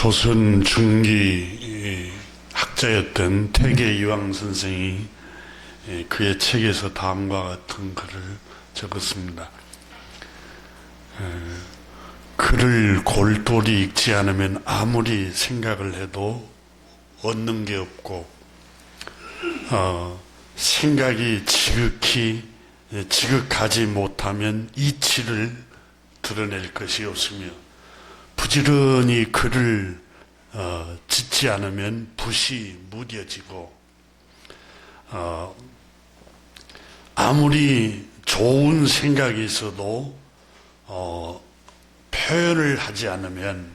조선 중기 학자였던 퇴계 이황 선생이 그의 책에서 다음과 같은 글을 적었습니다. 글을 골똘히 읽지 않으면 아무리 생각을 해도 얻는 게 없고, 생각이 지극하지 못하면 이치를 드러낼 것이 없으며, 부지런히 글을 짓지 않으면 붓이 무뎌지고, 아무리 좋은 생각이 있어도 표현을 하지 않으면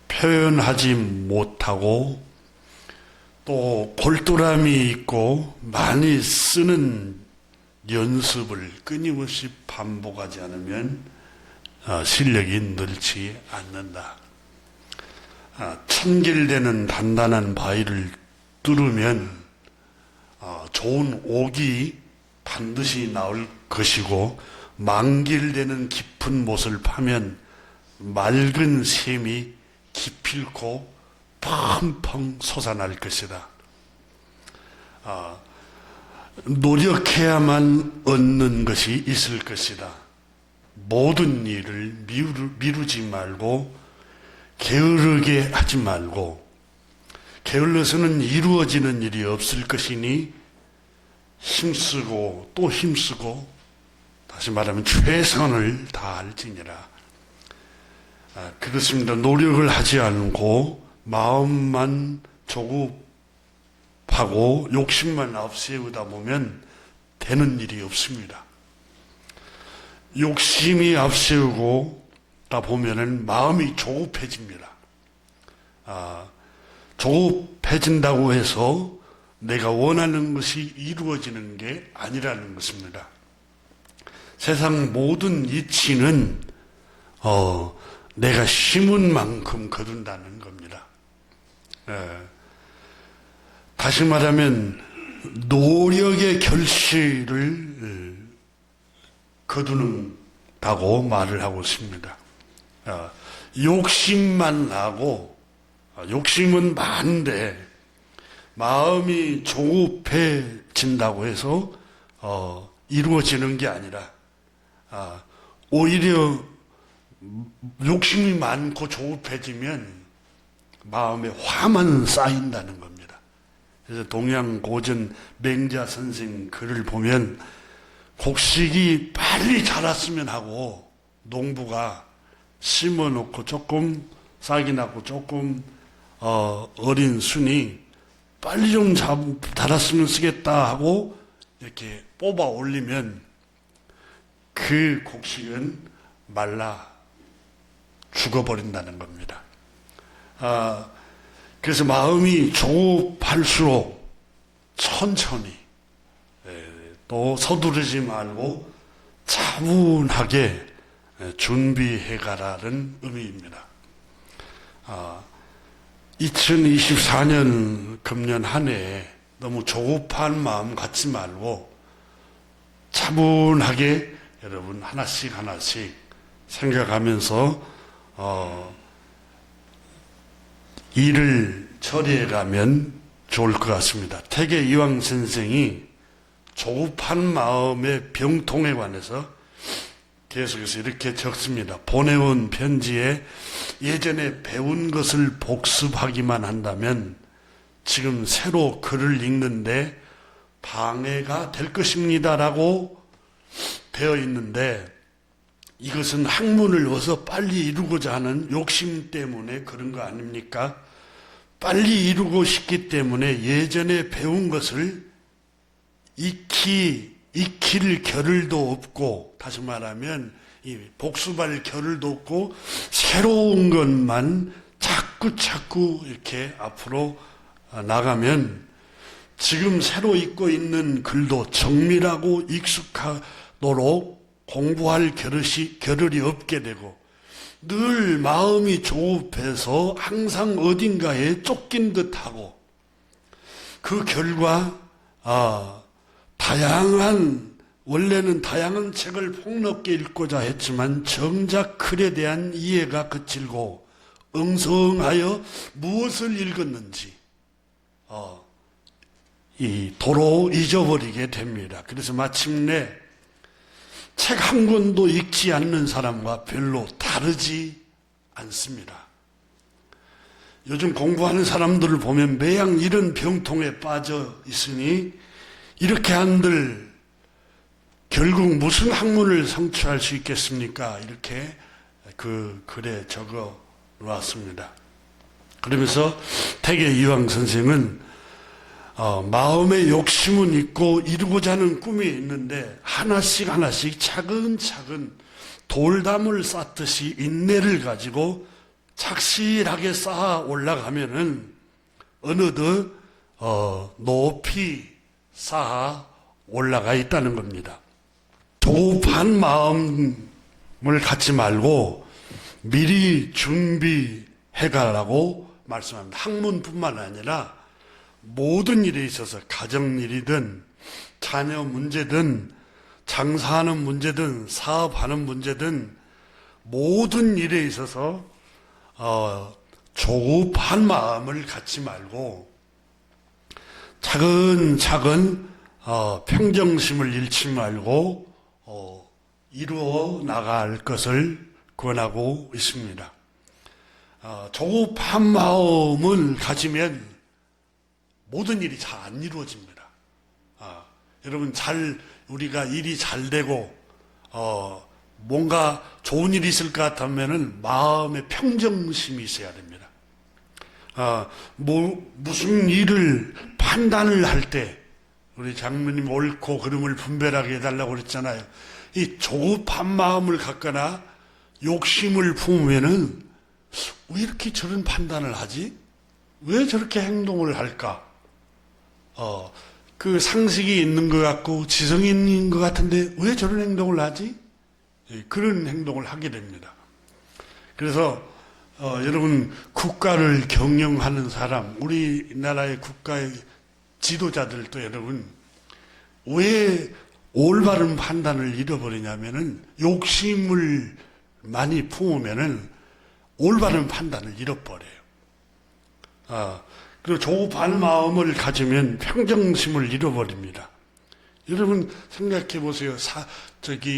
표현하지 못하고, 또 골똘함이 있고 많이 쓰는 연습을 끊임없이 반복하지 않으면 실력이 늘지 않는다. 천길되는 단단한 바위를 뚫으면 좋은 옥이 반드시 나올 것이고, 만길되는 깊은 못을 파면 맑은 샘이 기필코 펑펑 솟아날 것이다. 노력해야만 얻는 것이 있을 것이다. 모든 일을 미루지 말고 게으르게 하지 말고, 게을러서는 이루어지는 일이 없을 것이니 힘쓰고 또 힘쓰고, 다시 말하면 최선을 다할지니라. 그렇습니다. 노력을 하지 않고 마음만 조급하고 욕심만 앞세우다 보면 되는 일이 없습니다. 욕심이 앞세우고다 보면은 마음이 조급해집니다. 조급해진다고 해서 내가 원하는 것이 이루어지는 게 아니라는 것입니다. 세상 모든 이치는 내가 심은 만큼 거둔다는 겁니다. 다시 말하면 노력의 결실을 거두는다고 말을 하고 있습니다. 욕심만 나고, 욕심은 많은데 마음이 조급해진다고 해서 이루어지는 게 아니라, 오히려 욕심이 많고 조급해지면 마음에 화만 쌓인다는 겁니다. 그래서 동양 고전 맹자 선생 글을 보면 곡식이 빨리 자랐으면 하고, 농부가 심어놓고 조금 싹이 나고 조금 어린 순이 빨리 좀 자랐으면 쓰겠다 하고 이렇게 뽑아 올리면 그 곡식은 말라 죽어버린다는 겁니다. 그래서 마음이 조급할수록 천천히, 또 서두르지 말고 차분하게 준비해가라는 의미입니다. 2024년 금년 한 해에 너무 조급한 마음 갖지 말고 차분하게 여러분 하나씩 생각하면서 일을 처리해가면 좋을 것 같습니다. 퇴계 이황 선생이 조급한 마음의 병통에 관해서 계속해서 이렇게 적습니다. 보내온 편지에 예전에 배운 것을 복습하기만 한다면 지금 새로 글을 읽는데 방해가 될 것입니다라고 되어 있는데, 이것은 학문을 어서 빨리 이루고자 하는 욕심 때문에 그런 거 아닙니까? 빨리 이루고 싶기 때문에 예전에 배운 것을 익힐 겨를도 없고, 다시 말하면 이 복습할 겨를도 없고, 새로운 것만 자꾸 이렇게 앞으로 나가면 지금 새로 읽고 있는 글도 정밀하고 익숙하도록 공부할 겨를이 없게 되고, 늘 마음이 조급해서 항상 어딘가에 쫓긴 듯하고, 그 결과 원래는 다양한 책을 폭넓게 읽고자 했지만 정작 글에 대한 이해가 거칠고 엉성하여 무엇을 읽었는지 이 도로 잊어버리게 됩니다. 그래서 마침내 책 한 권도 읽지 않는 사람과 별로 다르지 않습니다. 요즘 공부하는 사람들을 보면 매양 이런 병통에 빠져 있으니 이렇게 한들 결국 무슨 학문을 성취할 수 있겠습니까? 이렇게 그 글에 적어 놨습니다. 그러면서 태계 이황 선생은 마음의 욕심은 있고 이루고자 하는 꿈이 있는데 하나씩 하나씩 차근차근 돌담을 쌓듯이 인내를 가지고 착실하게 쌓아 올라가면은 어느덧 높이 쌓아 올라가 있다는 겁니다. 조급한 마음을 갖지 말고 미리 준비해가라고 말씀합니다. 학문뿐만 아니라 모든 일에 있어서 가정일이든 자녀 문제든 장사하는 문제든 사업하는 문제든 모든 일에 있어서 조급한 마음을 갖지 말고 차근차근 평정심을 잃지 말고 이루어 나갈 것을 권하고 있습니다. 조급한 마음을 가지면 모든 일이 잘 안 이루어집니다. 여러분 우리가 일이 잘 되고 뭔가 좋은 일이 있을 것 같으면은 마음의 평정심이 있어야 됩니다. 무슨 일을 판단을 할 때 우리 장로님 옳고 그름을 분별하게 해달라고 그랬잖아요. 이 조급한 마음을 갖거나 욕심을 품으면은 왜 이렇게 저런 판단을 하지? 왜 저렇게 행동을 할까? 그 상식이 있는 것 같고 지성이 있는 것 같은데 왜 저런 행동을 하지? 그런 행동을 하게 됩니다. 그래서 여러분 국가를 경영하는 사람, 우리나라의 국가의 지도자들도 여러분 왜 올바른 판단을 잃어버리냐면은 욕심을 많이 품으면은 올바른 판단을 잃어버려요. 그리고 조급한 마음을 가지면 평정심을 잃어버립니다. 여러분 생각해 보세요.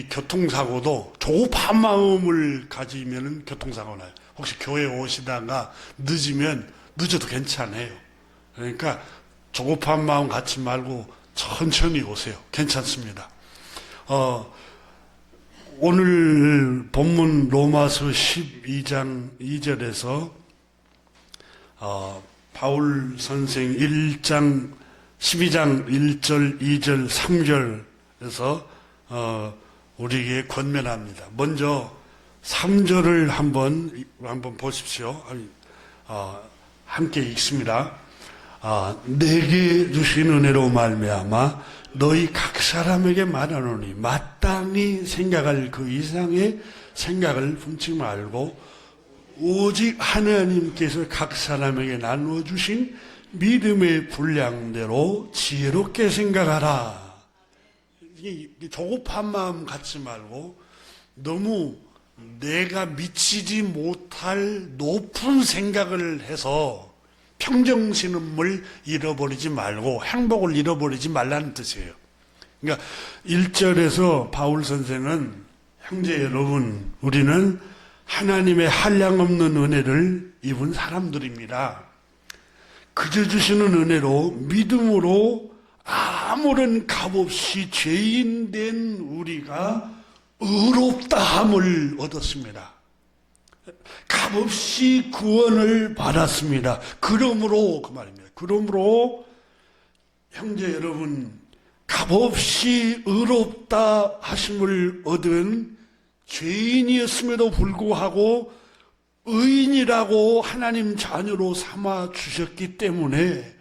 교통사고도 조급한 마음을 가지면 교통사고 나요. 혹시 교회 오시다가 늦어도 괜찮아요. 그러니까 조급한 마음 갖지 말고 천천히 오세요. 괜찮습니다. 오늘 본문 로마서 12장 2절에서 바울 선생 12장 1절, 2절, 3절에서 우리에게 권면합니다. 먼저 3절을 한번 보십시오. 함께 읽습니다. 내게 주신 은혜로 말미암아 너희 각 사람에게 말하노니 마땅히 생각할 그 이상의 생각을 품지 말고 오직 하나님께서 각 사람에게 나누어 주신 믿음의 분량대로 지혜롭게 생각하라. 조급한 마음 갖지 말고 너무 내가 미치지 못할 높은 생각을 해서 평정심을 잃어버리지 말고 행복을 잃어버리지 말라는 뜻이에요. 그러니까 1절에서 바울 선생은 형제 여러분, 우리는 하나님의 한량없는 은혜를 입은 사람들입니다. 그저 주시는 은혜로 믿음으로 아무런 값없이 죄인 된 우리가 의롭다함을 얻었습니다. 값없이 구원을 받았습니다. 그러므로 그 말입니다. 그러므로 형제 여러분, 값없이 의롭다 하심을 얻은 죄인이었음에도 불구하고 의인이라고 하나님 자녀로 삼아 주셨기 때문에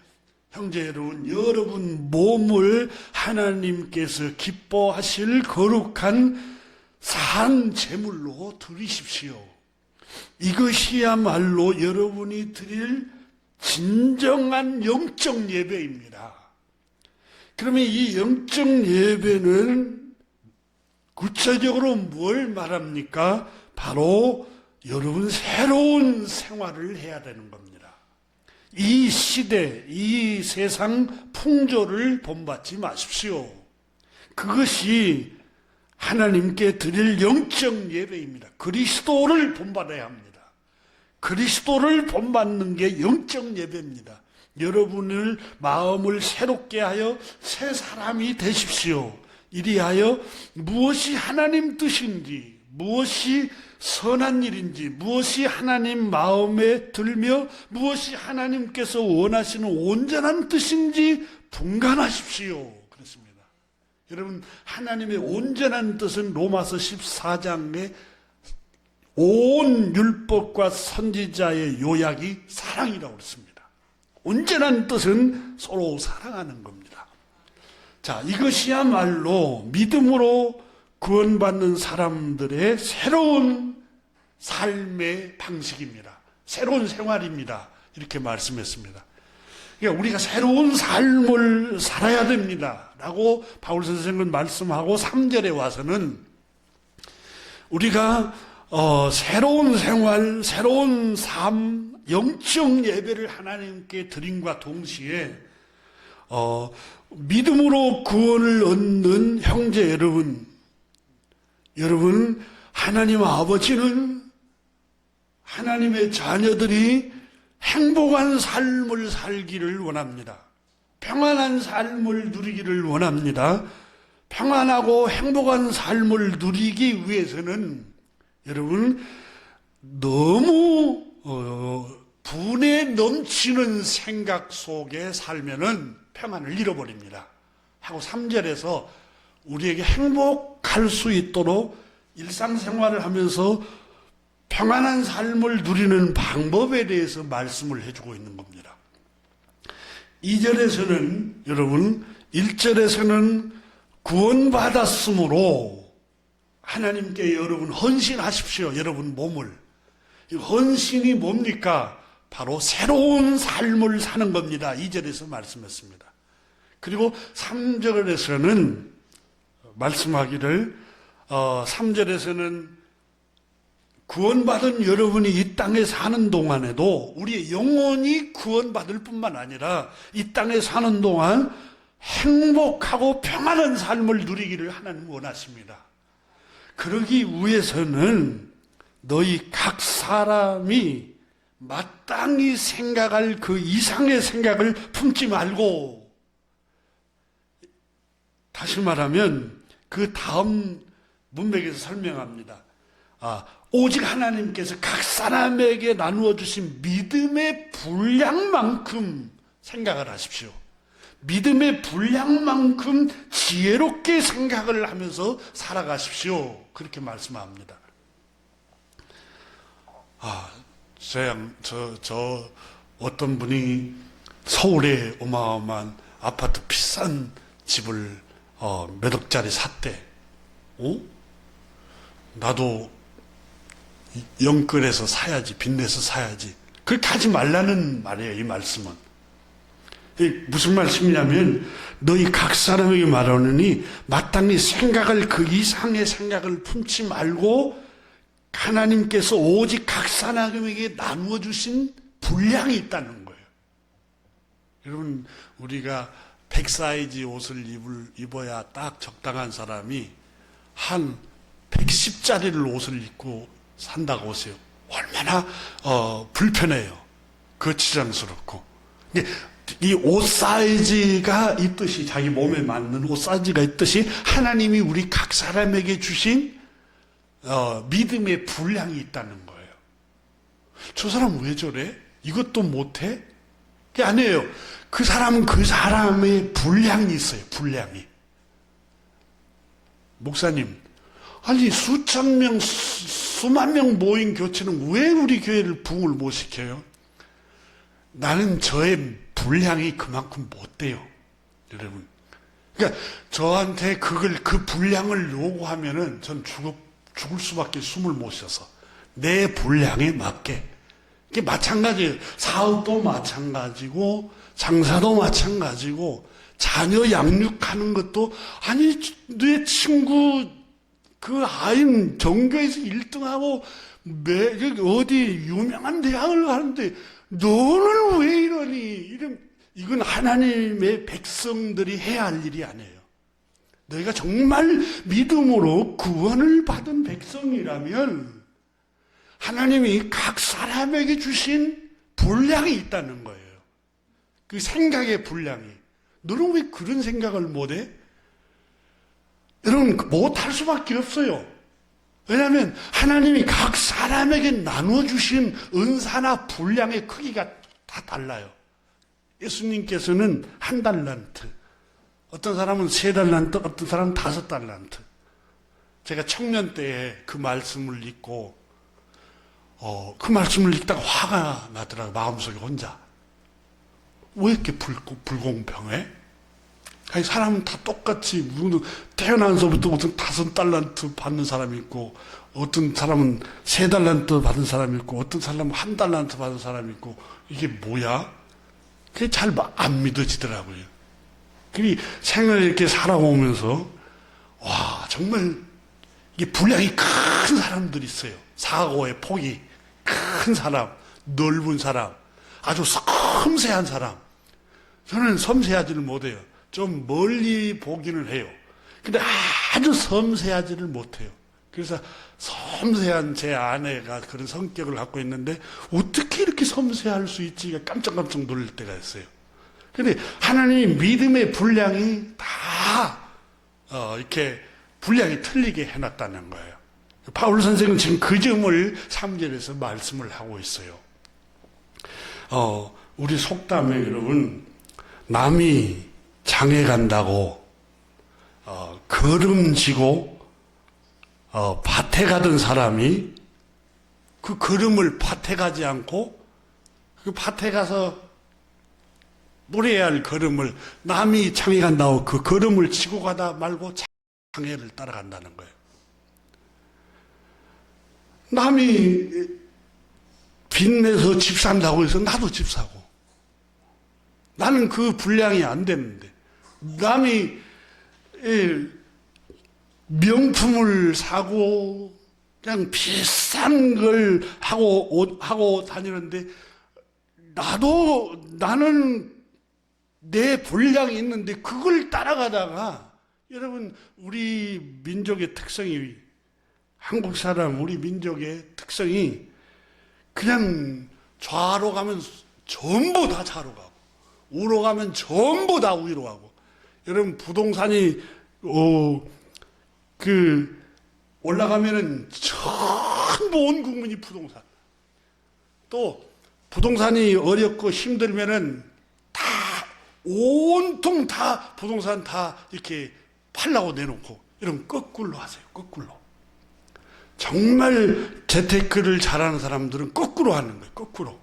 형제 여러분 몸을 하나님께서 기뻐하실 거룩한 산 제물로 드리십시오. 이것이야말로 여러분이 드릴 진정한 영적 예배입니다. 그러면 이 영적 예배는 구체적으로 뭘 말합니까? 바로 여러분 새로운 생활을 해야 되는 겁니다. 이 시대, 이 세상 풍조를 본받지 마십시오. 그것이 하나님께 드릴 영적 예배입니다. 그리스도를 본받아야 합니다. 그리스도를 본받는 게 영적 예배입니다. 여러분을 마음을 새롭게 하여 새 사람이 되십시오. 이리하여 무엇이 하나님 뜻인지, 무엇이 선한 일인지, 무엇이 하나님 마음에 들며 무엇이 하나님께서 원하시는 온전한 뜻인지 분간하십시오. 그렇습니다. 여러분, 하나님의 온전한 뜻은 로마서 14장에 온 율법과 선지자의 요약이 사랑이라고 그랬습니다. 온전한 뜻은 서로 사랑하는 겁니다. 자, 이것이야말로 믿음으로 구원받는 사람들의 새로운 삶의 방식입니다. 새로운 생활입니다. 이렇게 말씀했습니다. 그러니까 우리가 새로운 삶을 살아야 됩니다. 라고 바울 선생은 말씀하고 3절에 와서는 우리가 새로운 생활, 새로운 삶, 영적 예배를 하나님께 드림과 동시에 믿음으로 구원을 얻는 형제 여러분, 하나님 아버지는 하나님의 자녀들이 행복한 삶을 살기를 원합니다. 평안한 삶을 누리기를 원합니다. 평안하고 행복한 삶을 누리기 위해서는 여러분, 너무 분에 넘치는 생각 속에 살면은 평안을 잃어버립니다. 하고 3절에서 우리에게 행복할 수 있도록 일상생활을 하면서 평안한 삶을 누리는 방법에 대해서 말씀을 해주고 있는 겁니다. 2절에서는 여러분, 1절에서는 구원받았으므로 하나님께 여러분 헌신하십시오. 여러분 몸을. 이 헌신이 뭡니까? 바로 새로운 삶을 사는 겁니다. 2절에서 말씀했습니다. 그리고 3절에서는 말씀하기를 3절에서는 구원받은 여러분이 이 땅에 사는 동안에도 우리의 영혼이 구원받을 뿐만 아니라 이 땅에 사는 동안 행복하고 평안한 삶을 누리기를 하나님 원하십니다. 그러기 위해서는 너희 각 사람이 마땅히 생각할 그 이상의 생각을 품지 말고, 다시 말하면 그 다음 문맥에서 설명합니다. 오직 하나님께서 각 사람에게 나누어 주신 믿음의 분량만큼 생각을 하십시오. 믿음의 분량만큼 지혜롭게 생각을 하면서 살아가십시오. 그렇게 말씀합니다. 저 어떤 분이 서울에 어마어마한 아파트 비싼 집을 몇 억짜리 샀대. 나도 영끌해서 사야지, 빚내서 사야지. 그렇게 하지 말라는 말이에요, 이 말씀은. 무슨 말씀이냐면, 너희 각 사람에게 말하느니 마땅히 생각을 그 이상의 생각을 품지 말고 하나님께서 오직 각 사람에게 나누어 주신 분량이 있다는 거예요. 여러분, 우리가 100사이즈 옷을 입어야 딱 적당한 사람이 한 110짜리를 옷을 입고 산다고 하세요. 얼마나 불편해요. 거치장스럽고. 이 옷 사이즈가 있듯이, 자기 몸에 맞는 옷 사이즈가 있듯이 하나님이 우리 각 사람에게 주신 믿음의 분량이 있다는 거예요. 저 사람 왜 저래? 이것도 못해? 그게 아니에요. 그 사람은 그 사람의 분량이 있어요. 분량이. 목사님, 아니 수천 명, 수만 명 모인 교체는 왜 우리 교회를 부흥을 못 시켜요? 나는 저의 분량이 그만큼 못 돼요. 여러분. 그러니까 저한테 그 분량을 요구하면은 전 죽을 수밖에 숨을 못 쉬어서 내 분량에 맞게. 이게 마찬가지예요. 사업도 마찬가지고 장사도 마찬가지고 자녀 양육하는 것도, 아니 내 친구 그 아이는 전교에서 1등하고 어디 유명한 대학을 가는데 너는 왜 이러니? 이건 하나님의 백성들이 해야 할 일이 아니에요. 너희가 정말 믿음으로 구원을 받은 백성이라면 하나님이 각 사람에게 주신 분량이 있다는 거예요. 그 생각의 분량이. 너는 왜 그런 생각을 못해? 여러분, 못할 수밖에 없어요. 왜냐하면 하나님이 각 사람에게 나눠주신 은사나 분량의 크기가 다 달라요. 예수님께서는 1달란트, 어떤 사람은 3달란트, 어떤 사람은 5달란트. 제가 청년 때에 그 말씀을 읽고 그 말씀을 읽다가 화가 나더라고요. 마음속에 혼자. 왜 이렇게 불공평해? 아니, 사람은 다 똑같이 태어나서부터 어떤 5달란트 받는 사람이 있고, 어떤 사람은 3달란트 받은 사람이 있고, 어떤 사람은 1달란트 받은 사람이 있고, 이게 뭐야? 그게 잘 안 믿어지더라고요. 그 생을 이렇게 살아오면서 와, 정말 이게 분량이 큰 사람들이 있어요. 사고의 폭이 큰 사람, 넓은 사람, 아주 섬세한 사람. 저는 섬세하지를 못해요. 좀 멀리 보기는 해요. 근데 아주 섬세하지를 못해요. 그래서 섬세한 제 아내가 그런 성격을 갖고 있는데 어떻게 이렇게 섬세할 수 있지? 깜짝깜짝 놀랄 때가 있어요. 근데 하나님이 믿음의 분량이 다 이렇게 분량이 틀리게 해놨다는 거예요. 바울 선생은 지금 그 점을 3절에서 말씀을 하고 있어요. 우리 속담에 여러분, 남이 장에 간다고 걸음지고 밭에 가던 사람이 그 걸음을 밭에 가지 않고 그 밭에 가서 물어야 할 걸음을, 남이 장에 간다고 그 걸음을 치고 가다 말고 장애를 따라간다는 거예요. 남이 빚내서 집 산다고 해서 나도 집 사고, 나는 그 분량이 안 되는데, 남이 명품을 사고 그냥 비싼 걸 하고 다니는데, 나는 내 분량이 있는데 그걸 따라가다가, 여러분, 우리 민족의 특성이, 한국 사람, 우리 민족의 특성이 그냥 좌로 가면 전부 다 좌로 가고, 우로 가면 전부 다 우로 가고. 여러분, 부동산이 올라가면은 전부 온 국민이 부동산. 또 부동산이 어렵고 힘들면은 다 온통 다 부동산 다 이렇게 팔라고 내놓고. 여러분, 거꾸로 하세요. 거꾸로. 정말 재테크를 잘하는 사람들은 거꾸로 하는 거예요. 거꾸로.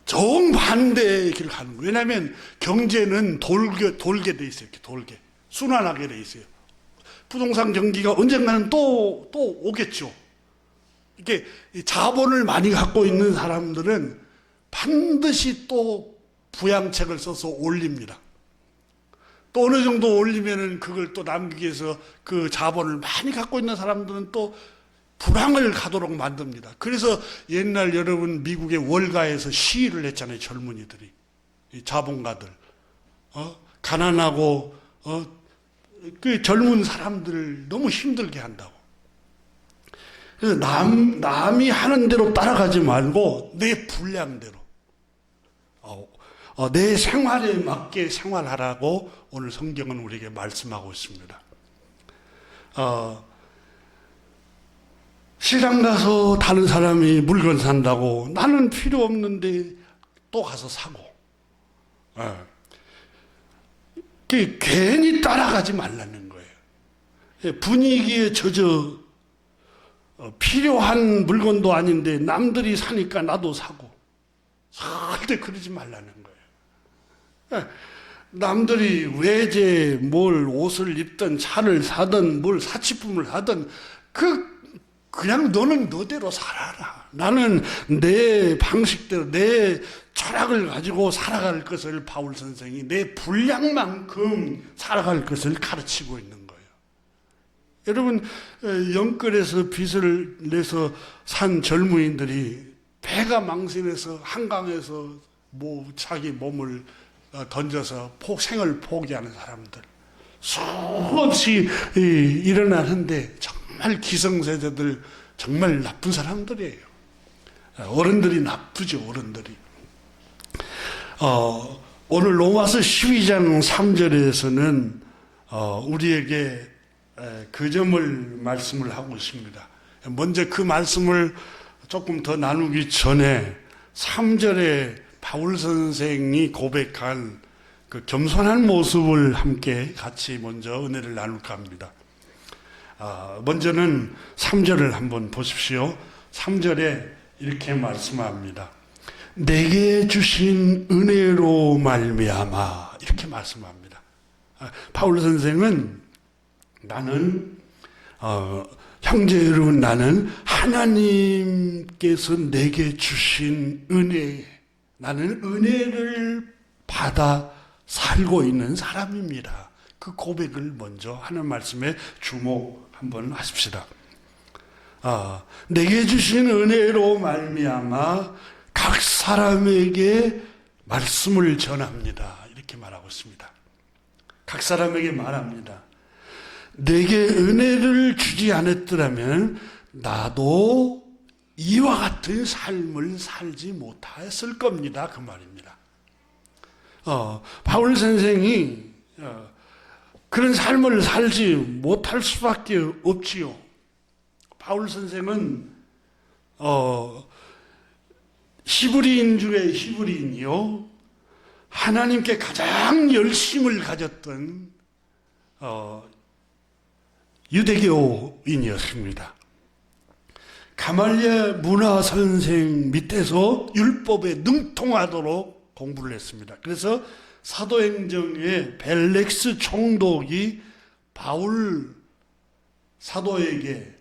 정반대의 길을 가는 거예요. 왜냐하면 경제는 돌게 돼 있어요. 이렇게 돌게. 순환하게 돼 있어요. 부동산 경기가 언젠가는 또 오겠죠. 이렇게 자본을 많이 갖고 있는 사람들은 반드시 또 부양책을 써서 올립니다. 또 어느 정도 올리면은 그걸 또 남기기 위해서 그 자본을 많이 갖고 있는 사람들은 또 불황을 가도록 만듭니다. 그래서 옛날 여러분 미국의 월가에서 시위를 했잖아요. 젊은이들이. 이 자본가들. 가난하고 그 젊은 사람들을 너무 힘들게 한다고. 그래서 남이 하는 대로 따라가지 말고 내 분량대로 내 생활에 맞게 생활하라고 오늘 성경은 우리에게 말씀하고 있습니다. 시장 가서 다른 사람이 물건 산다고 나는 필요 없는데 또 가서 사고, 괜히 따라가지 말라는 거예요. 분위기에 젖어 필요한 물건도 아닌데 남들이 사니까 나도 사고, 절대 그러지 말라는 거예요. 남들이 외제 뭘 옷을 입든 차를 사든 뭘 사치품을 하든 그냥 너는 너대로 살아라. 나는 내 방식대로 내 철학을 가지고 살아갈 것을 바울 선생이 내 분량만큼 살아갈 것을 가르치고 있는 거예요. 여러분, 영끌에서 빚을 내서 산 젊은이들이 배가 망신해서 한강에서 자기 몸을 던져서 생을 포기하는 사람들 수없이 일어나는데 정말 기성세대들 정말 나쁜 사람들이에요. 어른들이 나쁘죠, 어른들이. 오늘 로마서 12장 3절에서는 우리에게 그 점을 말씀을 하고 있습니다. 먼저 그 말씀을 조금 더 나누기 전에 3절에 바울 선생이 고백한 그 겸손한 모습을 함께 같이 먼저 은혜를 나눌까 합니다. 먼저는 3절을 한번 보십시오. 3절에 이렇게 말씀합니다. 내게 주신 은혜로 말미암아, 이렇게 말씀합니다. 바울 선생은 형제 여러분, 나는 하나님께서 내게 주신 나는 은혜를 받아 살고 있는 사람입니다. 그 고백을 먼저 하는 말씀에 주목 한번 하십시다. 내게 주신 은혜로 말미암아 각 사람에게 말씀을 전합니다. 이렇게 말하고 있습니다. 각 사람에게 말합니다. 내게 은혜를 주지 않았더라면 나도 이와 같은 삶을 살지 못했을 겁니다. 그 말입니다. 바울 선생이 그런 삶을 살지 못할 수밖에 없지요. 바울 선생은 히브리인 중에 히브리인이요, 하나님께 가장 열심을 가졌던 유대교인이었습니다. 가말리엘 문화 선생 밑에서 율법에 능통하도록 공부를 했습니다. 그래서 사도행전에 벨렉스 총독이 바울 사도에게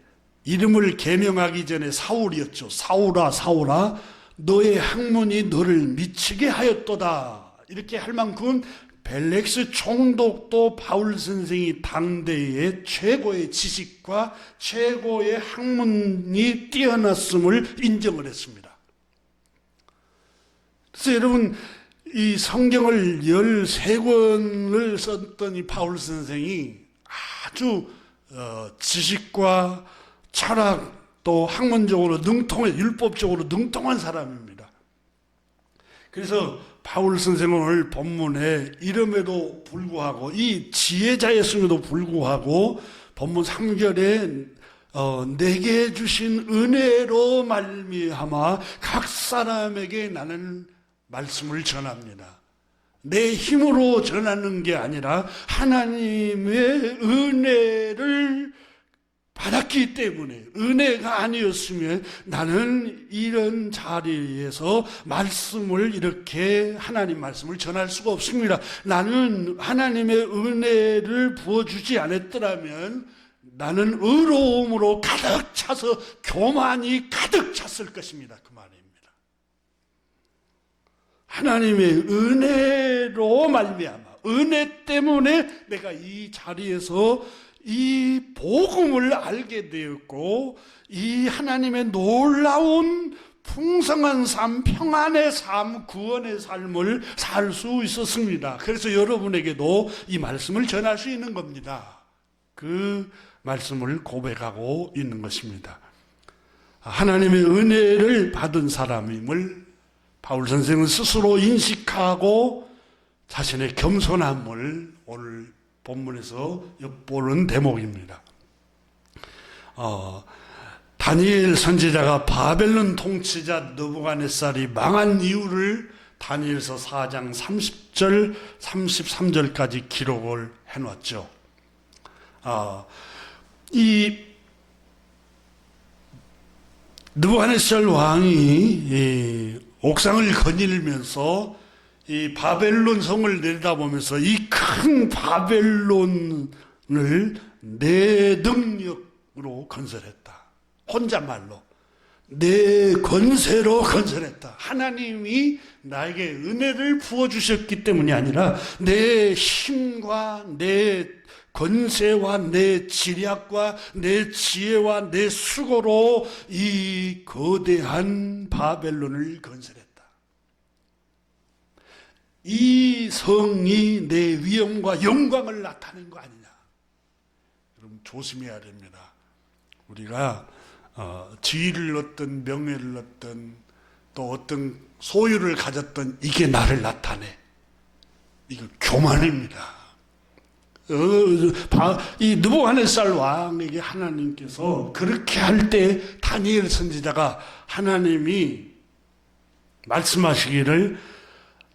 이름을 개명하기 전에 사울이었죠. 사울아, 사울아, 너의 학문이 너를 미치게 하였도다. 이렇게 할 만큼 벨렉스 총독도 바울 선생이 당대의 최고의 지식과 최고의 학문이 뛰어났음을 인정을 했습니다. 그래서 여러분, 이 성경을 13권을 썼던 이 바울 선생이 아주 지식과 철학 또 학문적으로 율법적으로 능통한 사람입니다. 그래서 바울 선생은 오늘 본문에 이름에도 불구하고, 이 지혜자였음에도 불구하고 본문 3절에 내게 주신 은혜로 말미암아 각 사람에게 나는 말씀을 전합니다. 내 힘으로 전하는 게 아니라 하나님의 은혜를 받았기 때문에, 은혜가 아니었으면 나는 이런 자리에서 말씀을 이렇게 하나님 말씀을 전할 수가 없습니다. 나는 하나님의 은혜를 부어주지 않았더라면 나는 의로움으로 가득 차서 교만이 가득 찼을 것입니다. 그 말입니다. 하나님의 은혜로 말미암아, 은혜 때문에 내가 이 자리에서 이 복음을 알게 되었고, 이 하나님의 놀라운 풍성한 삶, 평안의 삶, 구원의 삶을 살 수 있었습니다. 그래서 여러분에게도 이 말씀을 전할 수 있는 겁니다. 그 말씀을 고백하고 있는 것입니다. 하나님의 은혜를 받은 사람임을 바울 선생은 스스로 인식하고 자신의 겸손함을 오늘 본문에서 엿보는 대목입니다. 다니엘 선지자가 바벨론 통치자 느부갓네살이 망한 이유를 다니엘서 4장 30절, 33절까지 기록을 해놨죠. 이 느부갓네살 왕이 옥상을 거닐면서 이 바벨론 성을 내려다보면서 이 큰 바벨론을 내 능력으로 건설했다. 혼자말로 내 권세로 건설했다. 하나님이 나에게 은혜를 부어주셨기 때문이 아니라 내 힘과 내 권세와 내 지략과 내 지혜와 내 수고로 이 거대한 바벨론을 건설했다. 이 성이 내 위엄과 영광을 나타낸 거 아니냐. 여러분 조심해야 됩니다. 우리가 지위를 얻든 명예를 얻든 또 어떤 소유를 가졌던 이게 나를 나타내. 이거 교만입니다. 이 느부갓네살 왕에게 하나님께서 그렇게 할 때 다니엘 선지자가 하나님이 말씀하시기를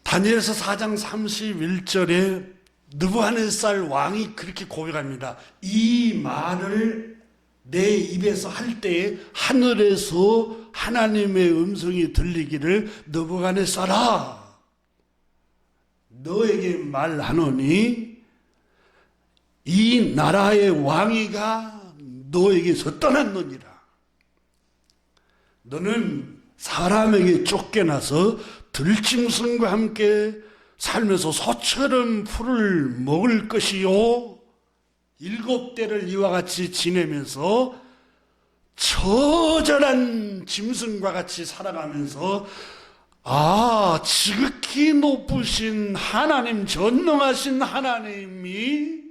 다니엘서 4장 31절에 느부갓네살 왕이 그렇게 고백합니다. 이 말을 내 입에서 할 때에 하늘에서 하나님의 음성이 들리기를 느부갓네살아 너에게 말하노니 이 나라의 왕위가 너에게서 떠났느니라. 너는 사람에게 쫓겨나서 들짐승과 함께 살면서 소처럼 풀을 먹을 것이요 7대를 이와 같이 지내면서 처절한 짐승과 같이 살아가면서 지극히 높으신 하나님, 전능하신 하나님이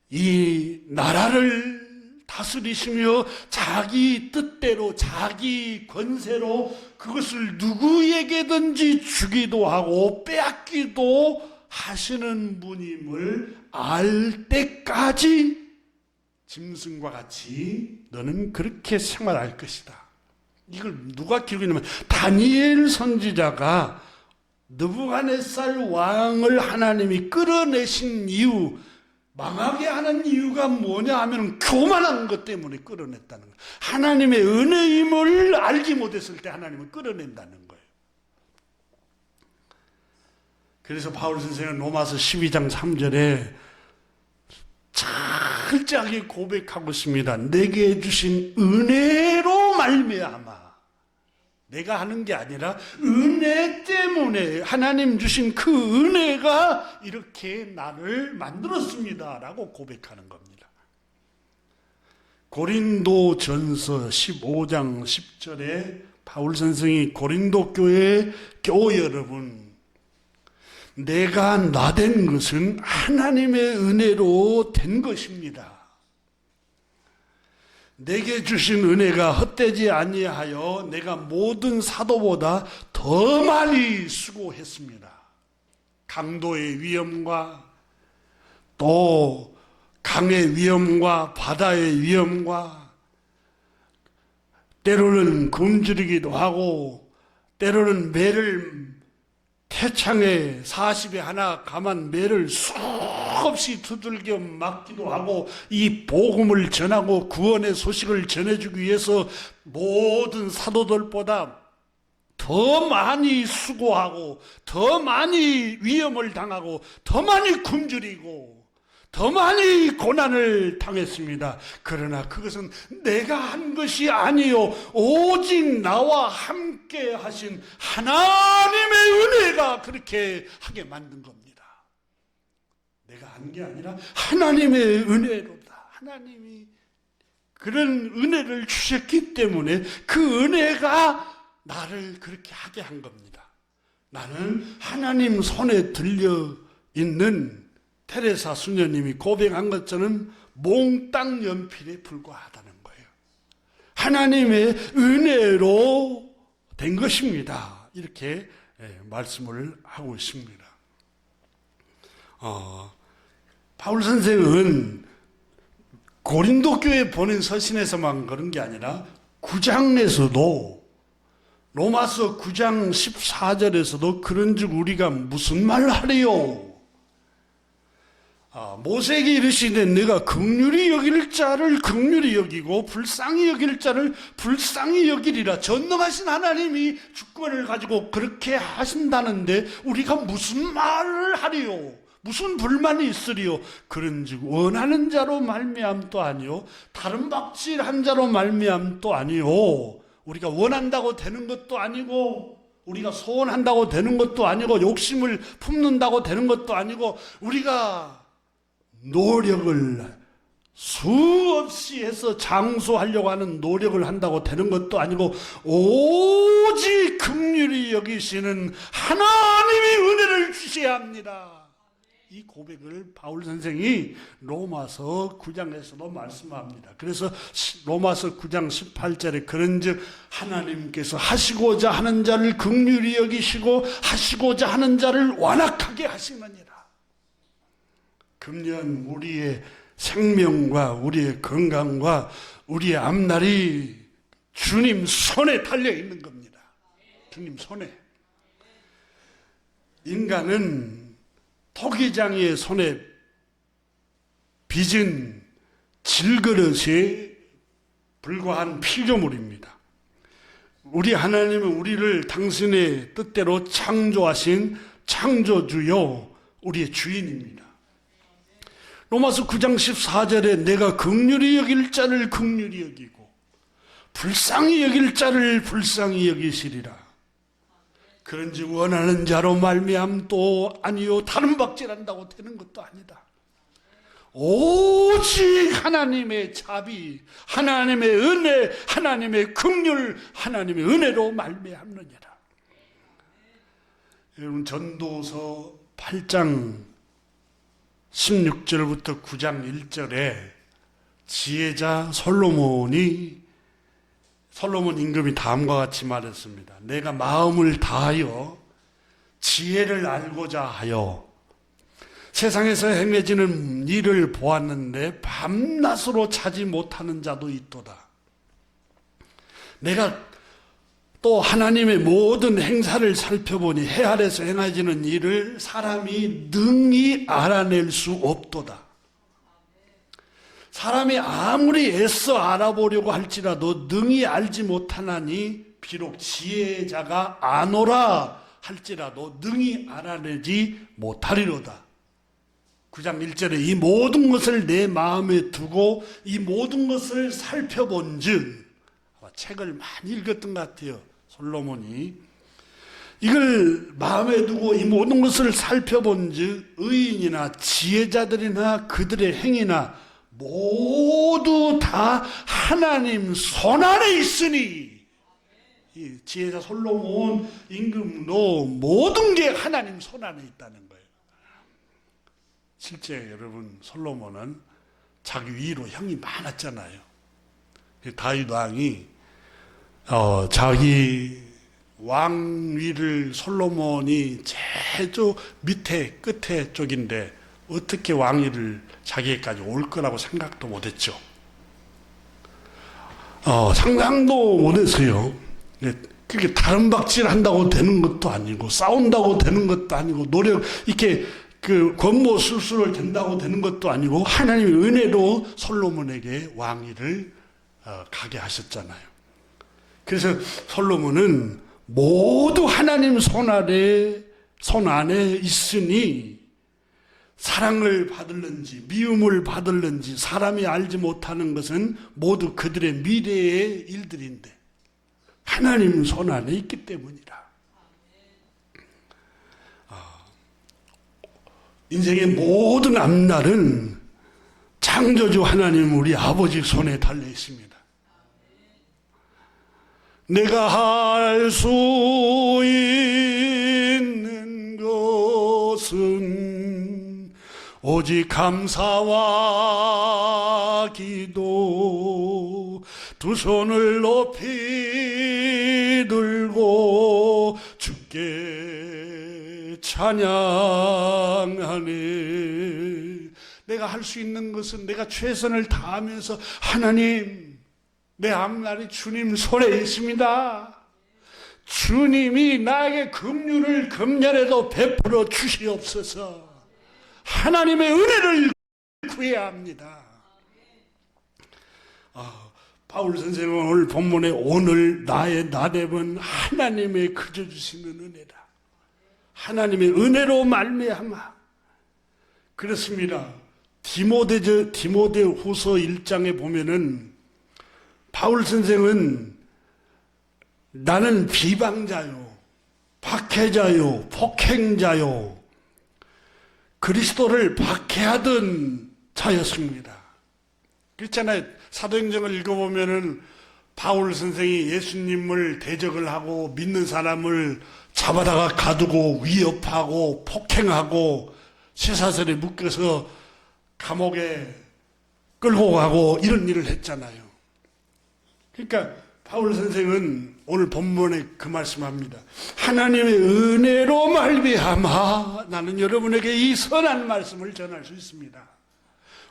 이 나라를 다스리시며 자기 뜻대로 자기 권세로 그것을 누구에게든지 주기도 하고 빼앗기도 하시는 분임을 알 때까지 짐승과 같이 너는 그렇게 생활할 것이다. 이걸 누가 기록했냐면 다니엘 선지자가 느부갓네살 왕을 하나님이 끌어내신 이유, 망하게 하는 이유가 뭐냐 하면 교만한 것 때문에 끌어냈다는 거예요. 하나님의 은혜임을 알지 못했을 때 하나님은 끌어낸다는 거예요. 그래서 바울 선생은 로마서 12장 3절에 철저하게 고백하고 있습니다. 내게 주신 은혜로 말미암아, 내가 하는 게 아니라 은혜 때문에 하나님 주신 그 은혜가 이렇게 나를 만들었습니다 라고 고백하는 겁니다. 고린도전서 15장 10절에 바울 선생이 고린도 교회 교우 여러분, 내가 나된 것은 하나님의 은혜로 된 것입니다. 내게 주신 은혜가 헛되지 아니하여 내가 모든 사도보다 더 많이 수고했습니다. 강도의 위험과 또 강의 위험과 바다의 위험과 때로는 굶주리기도 하고 때로는 매를 태창에 40에 하나 감한 매를 수없이 두들겨 맞기도 하고 이 복음을 전하고 구원의 소식을 전해주기 위해서 모든 사도들보다 더 많이 수고하고 더 많이 위험을 당하고 더 많이 굶주리고 더 많이 고난을 당했습니다. 그러나 그것은 내가 한 것이 아니요 오직 나와 함께 하신 하나님의 은혜가 그렇게 하게 만든 겁니다. 내가 한 게 아니라 하나님의 은혜로다. 하나님이 그런 은혜를 주셨기 때문에 그 은혜가 나를 그렇게 하게 한 겁니다. 나는 하나님 손에 들려 있는 테레사 수녀님이 고백한 것처럼 몽땅 연필에 불과하다는 거예요. 하나님의 은혜로 된 것입니다. 이렇게 말씀을 하고 있습니다. 바울 선생은 고린도 교회 보낸 서신에서만 그런 게 아니라 9장에서도 로마서 9장 14절에서도 그런즉 우리가 무슨 말 하리요? 모세에게 이르시되 내가 긍휼히 여길 자를 긍휼히 여기고 불쌍히 여길 자를 불쌍히 여기리라. 전능하신 하나님이 주권을 가지고 그렇게 하신다는데 우리가 무슨 말을 하리요? 무슨 불만이 있으리요? 그런즉 원하는 자로 말미암도 아니요 다른 박질한 자로 말미암도 아니요 우리가 원한다고 되는 것도 아니고, 우리가 소원한다고 되는 것도 아니고, 욕심을 품는다고 되는 것도 아니고, 우리가 노력을 수없이 해서 장수하려고 하는 노력을 한다고 되는 것도 아니고, 오직 긍휼히 여기시는 하나님의 은혜를 주셔야 합니다. 이 고백을 바울 선생이 로마서 9장에서도 말씀합니다. 그래서 로마서 9장 18절에 그런즉 하나님께서 하시고자 하는 자를 긍휼히 여기시고 하시고자 하는 자를 완악하게 하시느니라. 금년 우리의 생명과 우리의 건강과 우리의 앞날이 주님 손에 달려 있는 겁니다. 주님 손에. 인간은 토기장이의 손에 빚은 질그릇에 불과한 피조물입니다. 우리 하나님은 우리를 당신의 뜻대로 창조하신 창조주요 우리의 주인입니다. 로마서 9장 14절에 내가 긍휼히 여길 자를 긍휼히 여기고 불쌍히 여길 자를 불쌍히 여기시리라. 그런즉 원하는 자로 말미암도 아니요 다른 박질한다고 되는 것도 아니다. 오직 하나님의 자비, 하나님의 은혜, 하나님의 긍휼, 하나님의 은혜로 말미암느니라. 여러분 전도서 8장 16절부터 9장 1절에 지혜자 솔로몬 임금이 다음과 같이 말했습니다. 내가 마음을 다하여 지혜를 알고자 하여 세상에서 행해지는 일을 보았는데 밤낮으로 차지 못하는 자도 있도다. 내가 또 하나님의 모든 행사를 살펴보니 해 아래서 행해지는 일을 사람이 능히 알아낼 수 없도다. 사람이 아무리 애써 알아보려고 할지라도 능히 알지 못하나니 비록 지혜자가 아노라 할지라도 능히 알아내지 못하리로다. 9장 1절에 이 모든 것을 내 마음에 두고 이 모든 것을 살펴본 즉, 책을 많이 읽었던 것 같아요. 솔로몬이. 이걸 마음에 두고 이 모든 것을 살펴본 즉 의인이나 지혜자들이나 그들의 행위나 모두 다 하나님 손안에 있으니, 이 지혜자 솔로몬 임금도 모든 게 하나님 손안에 있다는 거예요. 실제 여러분 솔로몬은 자기 위로 형이 많았잖아요. 다윗 왕이 자기 왕위를 솔로몬이 제일 밑에 끝에 쪽인데 어떻게 왕위를 자기에까지 올 거라고 생각도 못했죠. 상상도 못했어요. 그게 다른 박질 한다고 되는 것도 아니고 싸운다고 되는 것도 아니고 노력 이렇게 권모 술수를 된다고 되는 것도 아니고 하나님의 은혜로 솔로몬에게 왕위를 가게 하셨잖아요. 그래서 솔로몬은 모두 하나님 손 안에 있으니 사랑을 받을는지 미움을 받을는지 사람이 알지 못하는 것은 모두 그들의 미래의 일들인데 하나님 손 안에 있기 때문이라. 인생의 모든 앞날은 창조주 하나님 우리 아버지 손에 달려 있습니다. 내가 할 수 있는 것은 오직 감사와 기도, 두 손을 높이 들고 주께 찬양하네. 내가 할 수 있는 것은 내가 최선을 다하면서 하나님, 내 앞날이 주님 손에 있습니다. 주님이 나에게 긍휼을 금년에도 베풀어 주시옵소서. 하나님의 은혜를 구해야 합니다. 바울 선생은 오늘 본문에 오늘 나의 나됨은 하나님의 그저 주시는 은혜다. 하나님의 은혜로 말미암아. 그렇습니다. 디모데 후서 1장에 보면은 바울 선생은 나는 비방자요, 박해자요, 폭행자요, 그리스도를 박해하던 자였습니다. 그렇잖아요. 사도행전을 읽어보면은 바울 선생이 예수님을 대적을 하고 믿는 사람을 잡아다가 가두고 위협하고 폭행하고 쇠사슬에 묶여서 감옥에 끌고 가고 이런 일을 했잖아요. 그러니까 바울 선생은 오늘 본문에 그 말씀합니다. 하나님의 은혜로 말미암아 나는 여러분에게 이 선한 말씀을 전할 수 있습니다.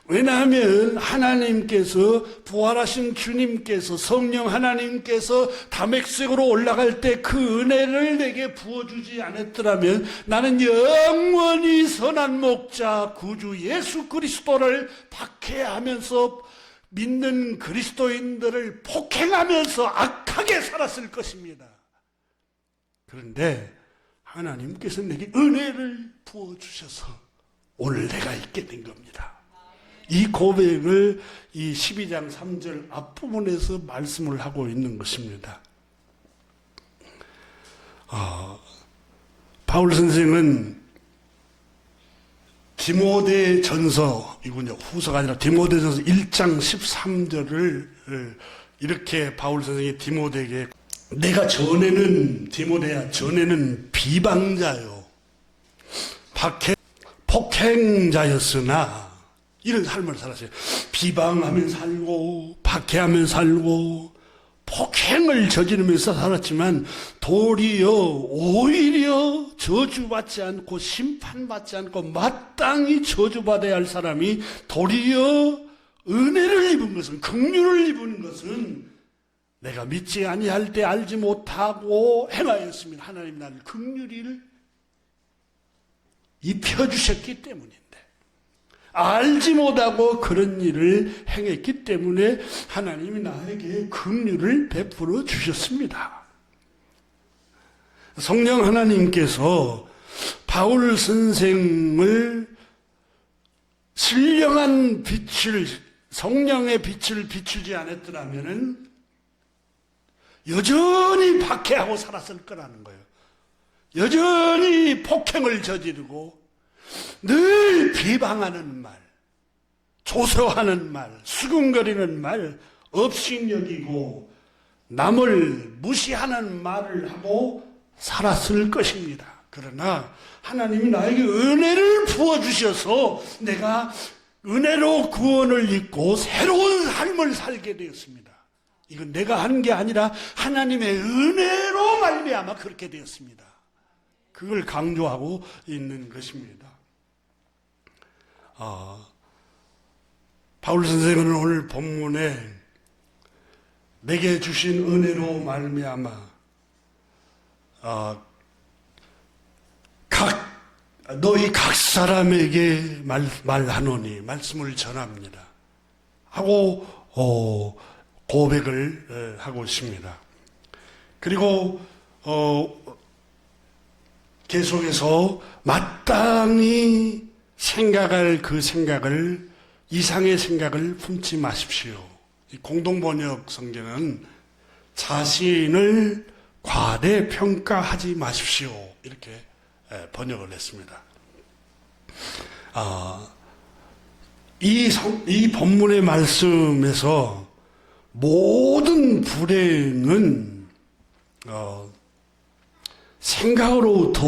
왜냐하면 하나님께서 부활하신 주님께서 성령 하나님께서 다메섹으로 올라갈 때 그 은혜를 내게 부어주지 않았더라면 나는 영원히 선한 목자 구주 예수 그리스도를 박해하면서 믿는 그리스도인들을 폭행하면서 악하게 살았을 것입니다. 그런데 하나님께서 내게 은혜를 부어주셔서 오늘 내가 있게 된 겁니다. 이 고백을 이 12장 3절 앞부분에서 말씀을 하고 있는 것입니다. 바울 선생은 디모데 전서이군요. 후서가 아니라 디모데 전서 1장 13절을 이렇게 바울 선생이 디모데에게 내가 전에는 디모데야 전에는 비방자요 폭행자였으나 이런 삶을 살았어요. 비방하면 살고 박해하면 살고 폭행을 저지르면서 살았지만 도리어 오히려 저주받지 않고 심판받지 않고 마땅히 저주받아야 할 사람이 도리어 은혜를 입은 것은 긍휼을 입은 것은 내가 믿지 아니할 때 알지 못하고 행하였으면 하나님 나를 긍휼을 입혀주셨기 때문인데 알지 못하고 그런 일을 행했기 때문에 하나님이 나에게 긍휼을 베풀어 주셨습니다. 성령 하나님께서 바울 선생을 신령한 빛을 성령의 빛을 비추지 않았더라면 여전히 박해하고 살았을 거라는 거예요. 여전히 폭행을 저지르고 늘 비방하는 말, 조소하는 말, 수군거리는 말, 업신여기고 남을 무시하는 말을 하고 살았을 것입니다. 그러나 하나님이 나에게 은혜를 부어주셔서 내가 은혜로 구원을 입고 새로운 삶을 살게 되었습니다. 이건 내가 한 게 아니라 하나님의 은혜로 말미암아 그렇게 되었습니다. 그걸 강조하고 있는 것입니다. 바울 선생은 오늘 본문에 내게 주신 은혜로 말미암아 너희 각 사람에게 말하노니 말씀을 전합니다. 하고 고백을 하고 있습니다. 그리고 계속해서 마땅히 생각할 그 생각을 이상의 생각을 품지 마십시오. 공동번역 성경은 자신을 과대평가하지 마십시오. 이렇게 번역을 했습니다. 이 본문의 말씀에서 모든 불행은 생각으로부터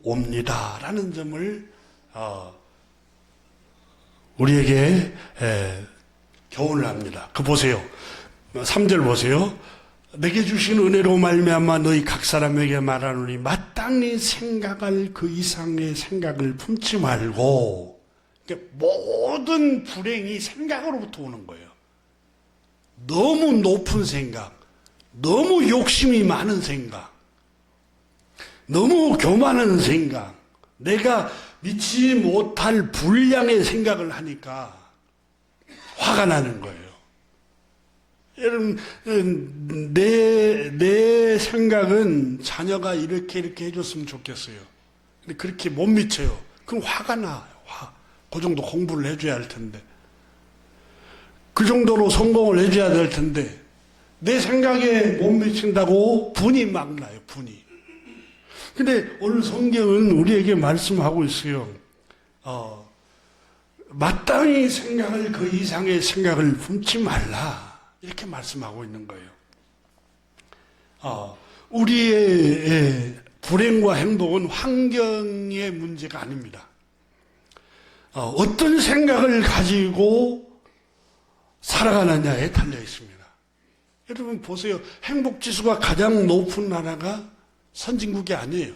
옵니다라는 점을 우리에게 교훈을 합니다. 그 보세요. 3절 보세요. 내게 주신 은혜로 말미암아 너희 각 사람에게 말하노니 마땅히 생각할 그 이상의 생각을 품지 말고. 그러니까 모든 불행이 생각으로부터 오는 거예요. 너무 높은 생각, 너무 욕심이 많은 생각, 너무 교만한 생각, 내가 믿지 못할 불량의 생각을 하니까 화가 나는 거예요. 여러분, 내 생각은 자녀가 이렇게 해줬으면 좋겠어요. 근데 그렇게 못 미쳐요. 그럼 화가 나요. 그 정도 공부를 해줘야 할 텐데. 그 정도로 성공을 해줘야 될 텐데. 내 생각에 못 미친다고 분이 막 나요, 분이. 근데 오늘 성경은 우리에게 말씀하고 있어요. 마땅히 생각을 그 이상의 생각을 품지 말라. 이렇게 말씀하고 있는 거예요. 우리의 불행과 행복은 환경의 문제가 아닙니다. 어떤 생각을 가지고 살아가느냐에 달려 있습니다. 여러분 보세요. 행복지수가 가장 높은 나라가 선진국이 아니에요.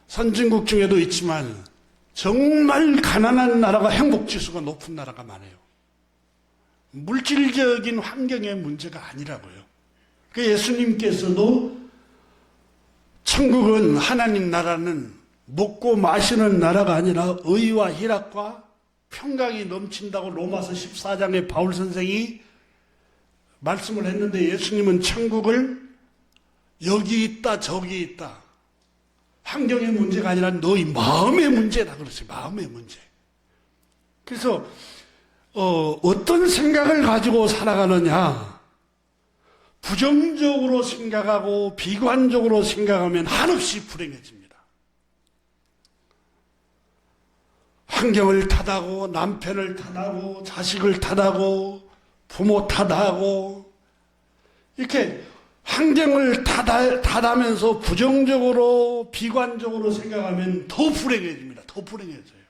선진국 중에도 있지만 정말 가난한 나라가 행복지수가 높은 나라가 많아요. 물질적인 환경의 문제가 아니라고요. 그 예수님께서도 천국은 하나님 나라는 먹고 마시는 나라가 아니라 의와 희락과 평강이 넘친다고 로마서 14장에 바울 선생이 말씀을 했는데 예수님은 천국을 여기 있다 저기 있다 환경의 문제가 아니라 너희 마음의 문제다 그랬어요. 마음의 문제. 그래서 어떤 생각을 가지고 살아가느냐, 부정적으로 생각하고 비관적으로 생각하면 한없이 불행해집니다. 환경을 탓하고 남편을 탓하고 자식을 탓하고 부모 탓하고 이렇게 환경을 탓하면서 부정적으로 비관적으로 생각하면 더 불행해집니다. 더 불행해져요.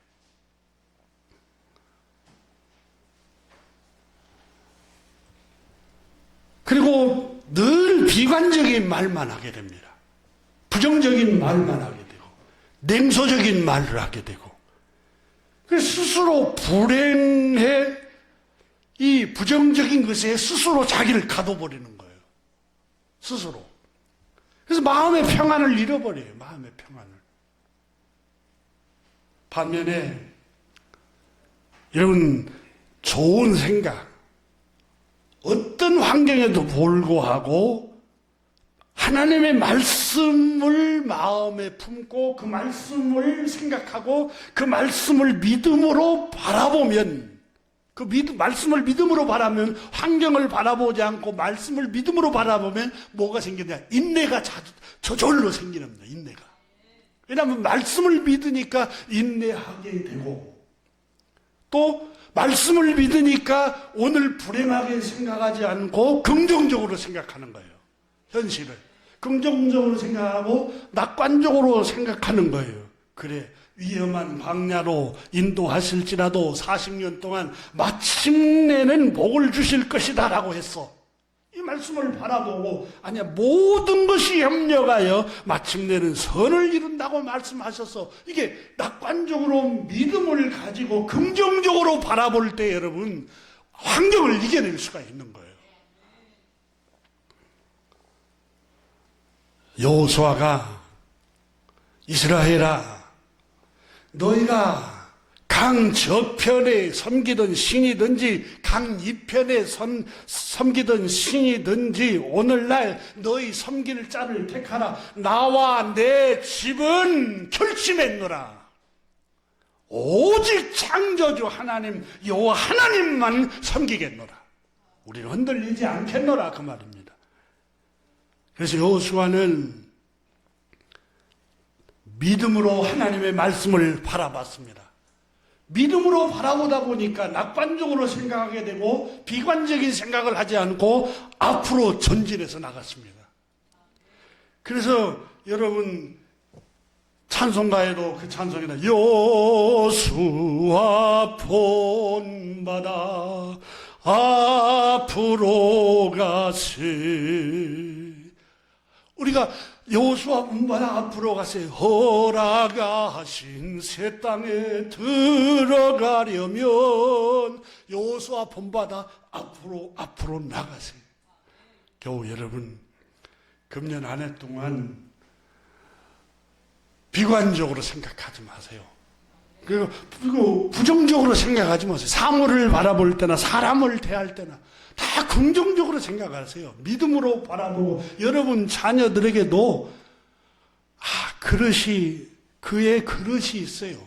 그리고 늘 비관적인 말만 하게 됩니다. 부정적인 말만 하게 되고 냉소적인 말을 하게 되고 그래서 스스로 불행해 이 부정적인 것에 스스로 자기를 가둬버리는 거예요. 스스로. 그래서 마음의 평안을 잃어버려요. 마음의 평안을. 반면에 여러분 좋은 생각 어떤 환경에도 불구하고 하나님의 말씀을 마음에 품고 그 말씀을 생각하고 그 말씀을 믿음으로 바라보면 말씀을 믿음으로 바라면 환경을 바라보지 않고 말씀을 믿음으로 바라보면 뭐가 생기냐? 인내가 저절로 생기는 겁니다. 인내가. 왜냐하면 말씀을 믿으니까 인내하게 되고 또 말씀을 믿으니까 오늘 불행하게 생각하지 않고 긍정적으로 생각하는 거예요. 현실을. 긍정적으로 생각하고 낙관적으로 생각하는 거예요. 그래. 위험한 광야로 인도하실지라도 40년 동안 마침내는 복을 주실 것이다 라고 했어. 이 말씀을 바라보고 아니야 모든 것이 협력하여 마침내는 선을 이룬다고 말씀하셔서 이게 낙관적으로 믿음을 가지고 긍정적으로 바라볼 때 여러분 환경을 이겨낼 수가 있는 거예요. 여호수아가 이스라엘아 너희가 강 저편에 섬기던 신이든지 강 이편에 섬기던 신이든지 오늘날 너희 섬길 자를 택하라. 나와 내 집은 결심했노라. 오직 창조주 하나님 여호와 하나님만 섬기겠노라. 우리는 흔들리지 않겠노라 그 말입니다. 그래서 여호수아는 믿음으로 하나님의 말씀을 바라봤습니다. 믿음으로 바라보다 보니까 낙관적으로 생각하게 되고 비관적인 생각을 하지 않고 앞으로 전진해서 나갔습니다. 그래서 여러분 찬송가에도 그 찬송이다. 여호수아 본받아 앞으로 가세. 우리가 여호수아 본받아 앞으로 가세. 허락하신 새 땅에 들어가려면 여호수아 본받아 앞으로 나가세. 겨우 여러분 금년 한 해 동안 비관적으로 생각하지 마세요. 그리고 부정적으로 생각하지 마세요. 사물을 바라볼 때나 사람을 대할 때나 다 긍정적으로 생각하세요. 믿음으로 바라보고 여러분 자녀들에게도 그의 그릇이 있어요.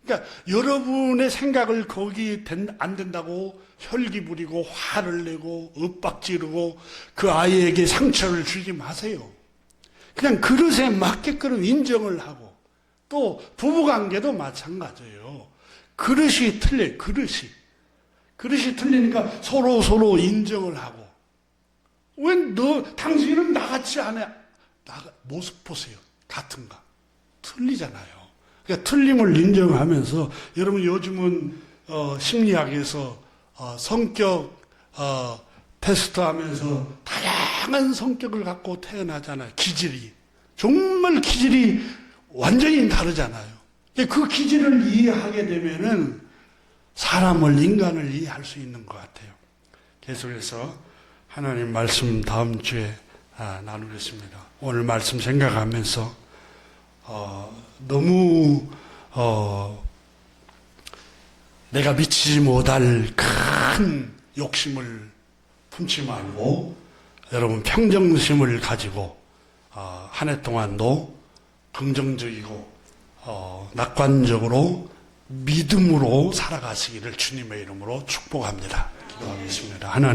그러니까 여러분의 생각을 거기 안 된다고 혈기 부리고 화를 내고 윽박지르고 그 아이에게 상처를 주지 마세요. 그냥 그릇에 맞게끔 인정을 하고, 또 부부관계도 마찬가지예요. 그릇이 틀려요. 그릇이 틀리니까 서로 인정을 하고. 왜 당신은 나같이 안 해? 모습 보세요. 같은가? 틀리잖아요. 그러니까 틀림을 인정하면서, 여러분 요즘은 심리학에서 성격 테스트 하면서 다양한 성격을 갖고 태어나잖아요. 정말 기질이 완전히 다르잖아요. 그 기질을 이해하게 되면은 인간을 이해할 수 있는 것 같아요. 계속해서 하나님 말씀 다음 주에 나누겠습니다. 오늘 말씀 생각하면서 너무 내가 미치지 못할 큰 욕심을 품지 말고, 여러분 평정심을 가지고 한 해 동안도 긍정적이고 낙관적으로 믿음으로 살아가시기를 주님의 이름으로 축복합니다. 기도하겠습니다. 하나님.